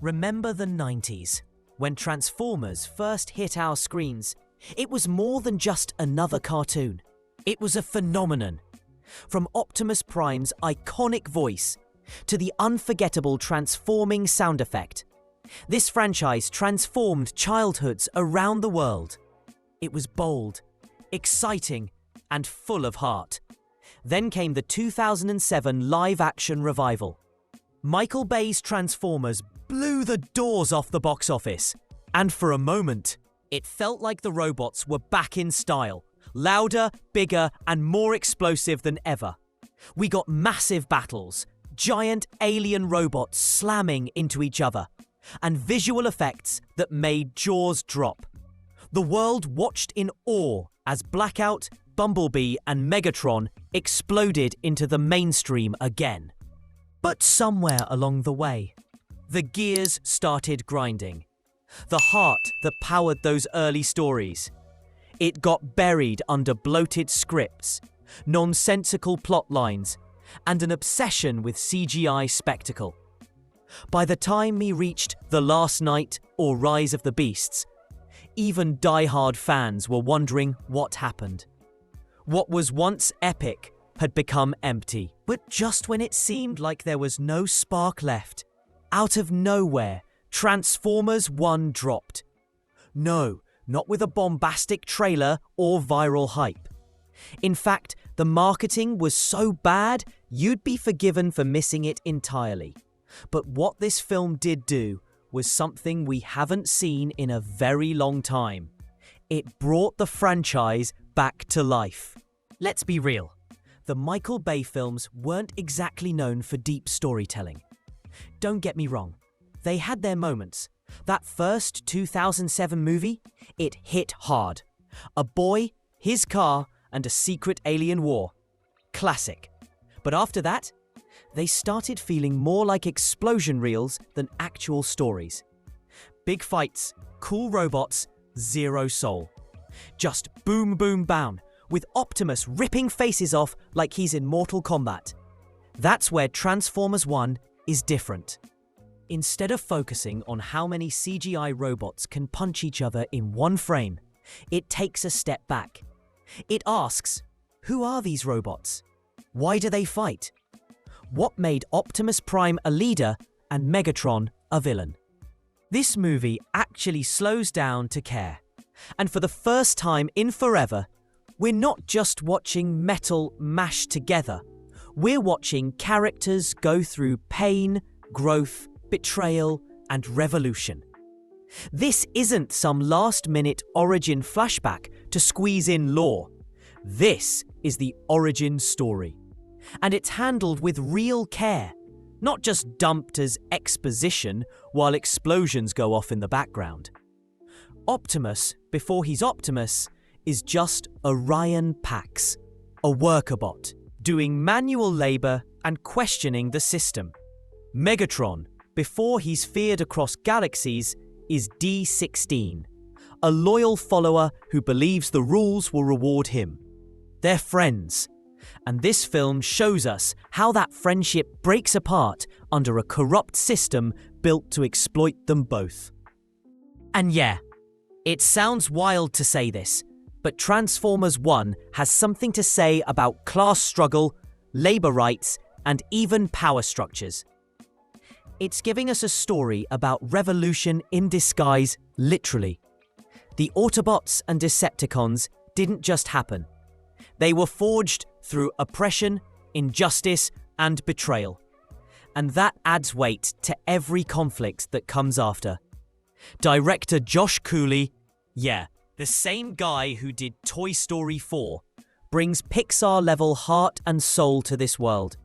Remember the 90s, when Transformers first hit our screens? It was more than just another cartoon. It was a phenomenon. From Optimus Prime's iconic voice to the unforgettable transforming sound effect, this franchise transformed childhoods around the world. It was bold, exciting, and full of heart. Then came the 2007 live-action revival. Michael Bay's Transformers blew the doors off the box office. And for a moment, it felt like the robots were back in style, louder, bigger, and more explosive than ever. We got massive battles, giant alien robots slamming into each other, and visual effects that made jaws drop. The world watched in awe as Blackout, Bumblebee, and Megatron exploded into the mainstream again. But somewhere along the way, the gears started grinding. The heart that powered those early stories. It got buried under bloated scripts, nonsensical plot lines, and an obsession with CGI spectacle. By the time we reached The Last Knight or Rise of the Beasts, even die-hard fans were wondering what happened. What was once epic had become empty. But just when it seemed like there was no spark left, out of nowhere, Transformers 1 dropped. No, not with a bombastic trailer or viral hype. In fact, the marketing was so bad, you'd be forgiven for missing it entirely. But what this film did do was something we haven't seen in a very long time. It brought the franchise back to life. Let's be real. The Michael Bay films weren't exactly known for deep storytelling. Don't get me wrong. They had their moments. That first 2007 movie, it hit hard. A boy, his car, and a secret alien war. Classic. But after that, they started feeling more like explosion reels than actual stories. Big fights, cool robots, zero soul. Just boom boom bam, with Optimus ripping faces off like he's in Mortal Kombat. That's where Transformers 1 is different. Instead of focusing on how many CGI robots can punch each other in one frame, it takes a step back. It asks, who are these robots? Why do they fight? What made Optimus Prime a leader and Megatron a villain? This movie actually slows down to care. And for the first time in forever, we're not just watching metal mashed together. We're watching characters go through pain, growth, betrayal, and revolution. This isn't some last-minute origin flashback to squeeze in lore. This is the origin story. And it's handled with real care, not just dumped as exposition while explosions go off in the background. Optimus, before he's Optimus, is just Orion Pax, a workerbot, doing manual labor and questioning the system. Megatron, before he's feared across galaxies, is D16, a loyal follower who believes the rules will reward him. They're friends, and this film shows us how that friendship breaks apart under a corrupt system built to exploit them both. And yeah, it sounds wild to say this, but Transformers 1 has something to say about class struggle, labor rights, and even power structures. It's giving us a story about revolution in disguise, literally. The Autobots and Decepticons didn't just happen. They were forged through oppression, injustice, and betrayal. And that adds weight to every conflict that comes after. Director Josh Cooley, the same guy who did Toy Story 4, brings Pixar-level heart and soul to this world.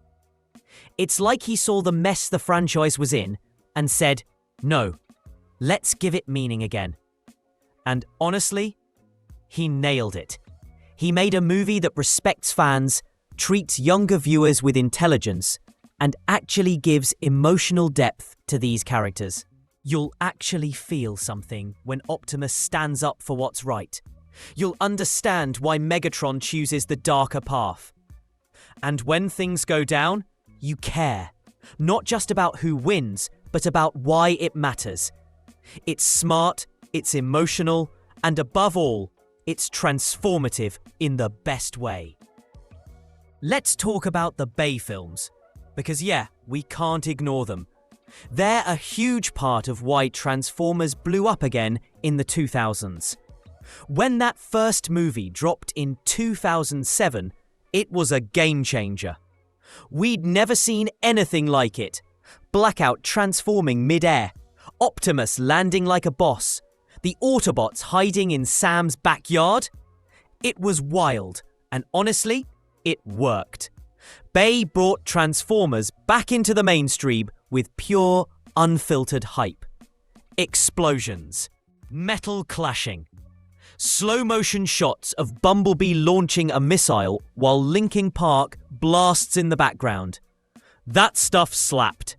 It's like he saw the mess the franchise was in and said, no, let's give it meaning again. And honestly, he nailed it. He made a movie that respects fans, treats younger viewers with intelligence, and actually gives emotional depth to these characters. You'll actually feel something when Optimus stands up for what's right. You'll understand why Megatron chooses the darker path. And when things go down, you care. Not just about who wins, but about why it matters. It's smart, it's emotional, and above all, it's transformative in the best way. Let's talk about the Bay films, because yeah, we can't ignore them. They're a huge part of why Transformers blew up again in the 2000s. When that first movie dropped in 2007, it was a game changer. We'd never seen anything like it. Blackout transforming mid-air, Optimus landing like a boss, the Autobots hiding in Sam's backyard. It was wild, and honestly, it worked. Bay brought Transformers back into the mainstream with pure, unfiltered hype. Explosions, metal clashing, slow-motion shots of Bumblebee launching a missile while Linkin Park blasts in the background. That stuff slapped.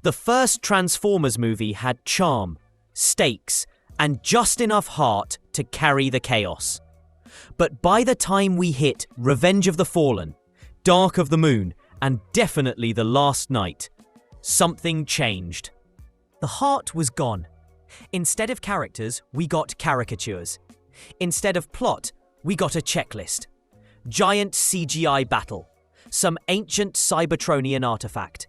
The first Transformers movie had charm, stakes, and just enough heart to carry the chaos. But by the time we hit Revenge of the Fallen, Dark of the Moon, and definitely The Last Night, something changed. The heart was gone. Instead of characters, we got caricatures. Instead of plot, we got a checklist. Giant CGI battle. Some ancient Cybertronian artifact.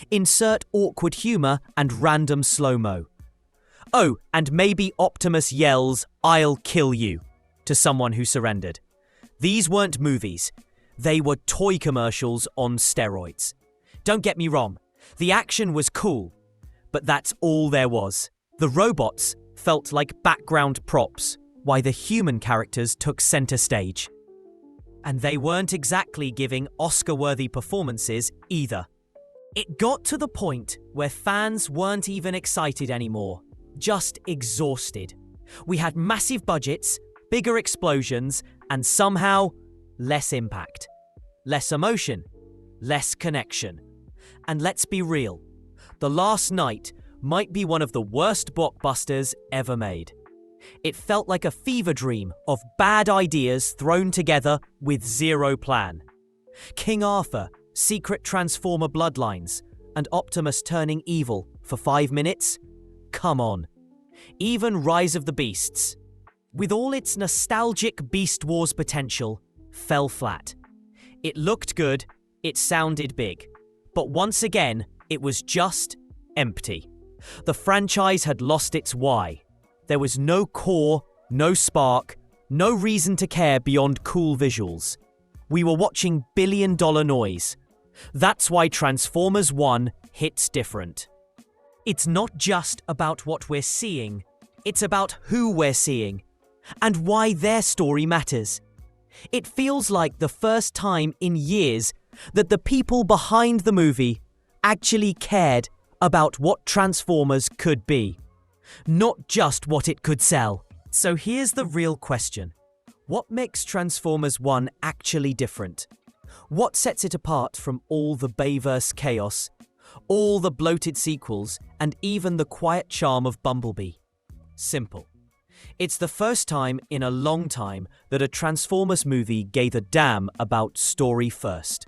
Insert awkward humor and random slow-mo. Oh, and maybe Optimus yells, "I'll kill you," to someone who surrendered. These weren't movies. They were toy commercials on steroids. Don't get me wrong, the action was cool, but that's all there was. The robots felt like background props, while the human characters took center stage. And they weren't exactly giving Oscar-worthy performances either. It got to the point where fans weren't even excited anymore, just exhausted. We had massive budgets, bigger explosions, and somehow less impact. Less emotion, less connection. And let's be real, The Last Night might be one of the worst blockbusters ever made. It felt like a fever dream of bad ideas thrown together with zero plan. King Arthur, secret Transformer bloodlines, and Optimus turning evil for 5 minutes? Come on. Even Rise of the Beasts, with all its nostalgic Beast Wars potential, fell flat. It looked good, it sounded big, but once again, it was just empty. The franchise had lost its why. There was no core, no spark, no reason to care beyond cool visuals. We were watching billion-dollar noise. That's why Transformers 1 hits different. It's not just about what we're seeing, it's about who we're seeing, and why their story matters. It feels like the first time in years that the people behind the movie actually cared about what Transformers could be, not just what it could sell. So here's the real question. What makes Transformers 1 actually different? What sets it apart from all the Bayverse chaos, all the bloated sequels, and even the quiet charm of Bumblebee? Simple. It's the first time in a long time that a Transformers movie gave a damn about story first.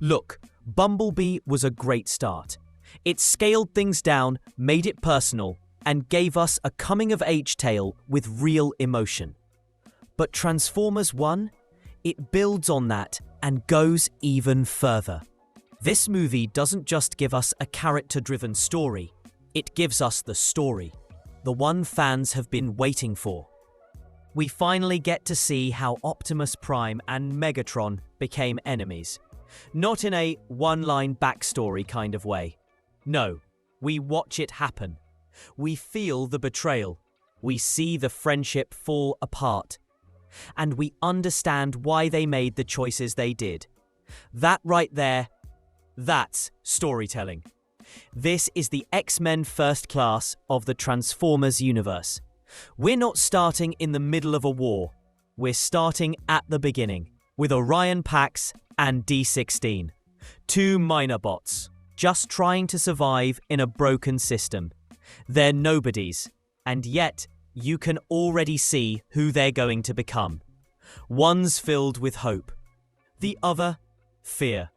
Look, Bumblebee was a great start. It scaled things down, made it personal, and gave us a coming-of-age tale with real emotion. But Transformers 1? It builds on that and goes even further. This movie doesn't just give us a character-driven story, it gives us the story, the one fans have been waiting for. We finally get to see how Optimus Prime and Megatron became enemies. Not in a one-line backstory kind of way. No, we watch it happen. We feel the betrayal. We see the friendship fall apart. And we understand why they made the choices they did. That right there, that's storytelling. This is the X-Men First Class of the Transformers universe. We're not starting in the middle of a war. We're starting at the beginning, with Orion Pax and D16. 2 minor bots, just trying to survive in a broken system. They're nobodies, and yet you can already see who they're going to become. One's filled with hope. The other, fear,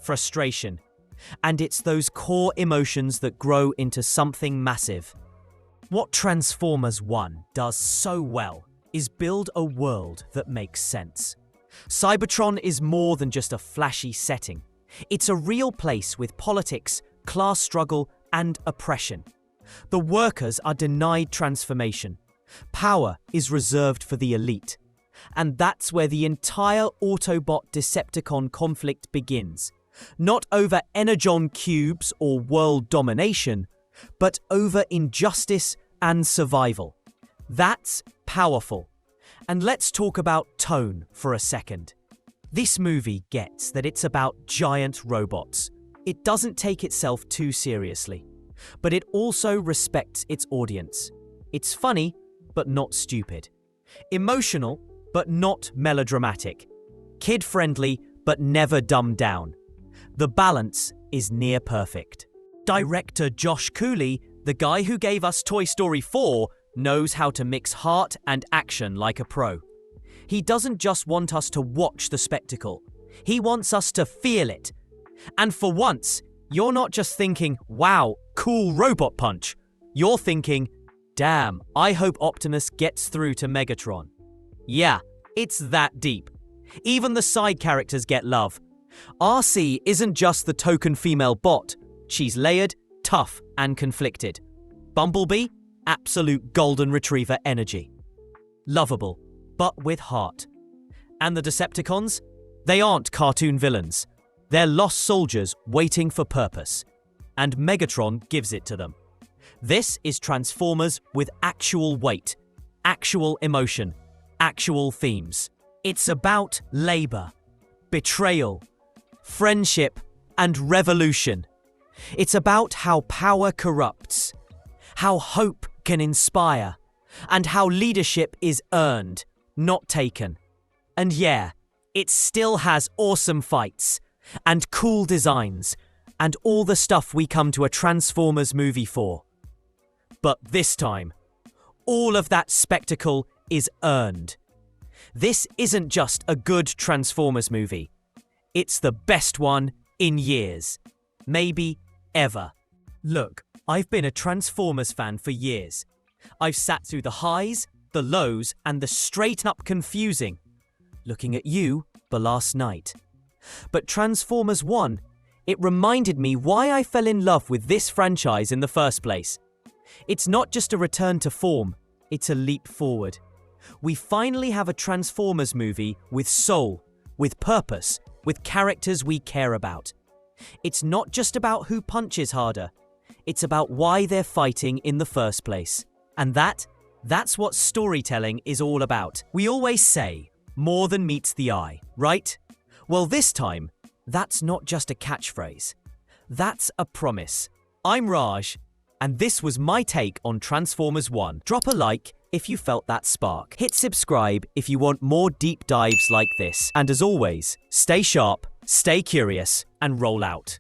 frustration. And it's those core emotions that grow into something massive. What Transformers 1 does so well is build a world that makes sense. Cybertron is more than just a flashy setting. It's a real place with politics, class struggle, and oppression. The workers are denied transformation. Power is reserved for the elite. And that's where the entire Autobot Decepticon conflict begins. Not over energon cubes or world domination, but over injustice and survival. That's powerful. And let's talk about tone for a second. This movie gets that it's about giant robots. It doesn't take itself too seriously, but it also respects its audience. It's funny, but not stupid. Emotional, but not melodramatic. Kid-friendly, but never dumbed down. The balance is near perfect. Director Josh Cooley, the guy who gave us Toy Story 4, knows how to mix heart and action like a pro. He doesn't just want us to watch the spectacle. He wants us to feel it. And for once, you're not just thinking, wow, cool robot punch. You're thinking, damn, I hope Optimus gets through to Megatron. Yeah, it's that deep. Even the side characters get love. RC isn't just the token female bot. She's layered, tough, and conflicted. Bumblebee? Absolute golden retriever energy. Lovable, but with heart. And the Decepticons? They aren't cartoon villains. They're lost soldiers waiting for purpose. And Megatron gives it to them. This is Transformers with actual weight, actual emotion, actual themes. It's about labor, betrayal, friendship, and revolution. It's about how power corrupts, how hope can inspire, and how leadership is earned, not taken. And yeah, it still has awesome fights, and cool designs, and all the stuff we come to a Transformers movie for. But this time, all of that spectacle is earned. This isn't just a good Transformers movie. It's the best one in years. Maybe ever. Look, I've been a Transformers fan for years. I've sat through the highs, the lows, and the straight-up confusing. Looking at you, the last night. But Transformers 1, it reminded me why I fell in love with this franchise in the first place. It's not just a return to form, it's a leap forward. We finally have a Transformers movie with soul, with purpose, with characters we care about. It's not just about who punches harder. It's about why they're fighting in the first place. And that's what storytelling is all about. We always say, more than meets the eye, right? Well, this time, that's not just a catchphrase. That's a promise. I'm Raj, and this was my take on Transformers 1. Drop a like if you felt that spark. Hit subscribe if you want more deep dives like this. And as always, stay sharp, stay curious, and roll out.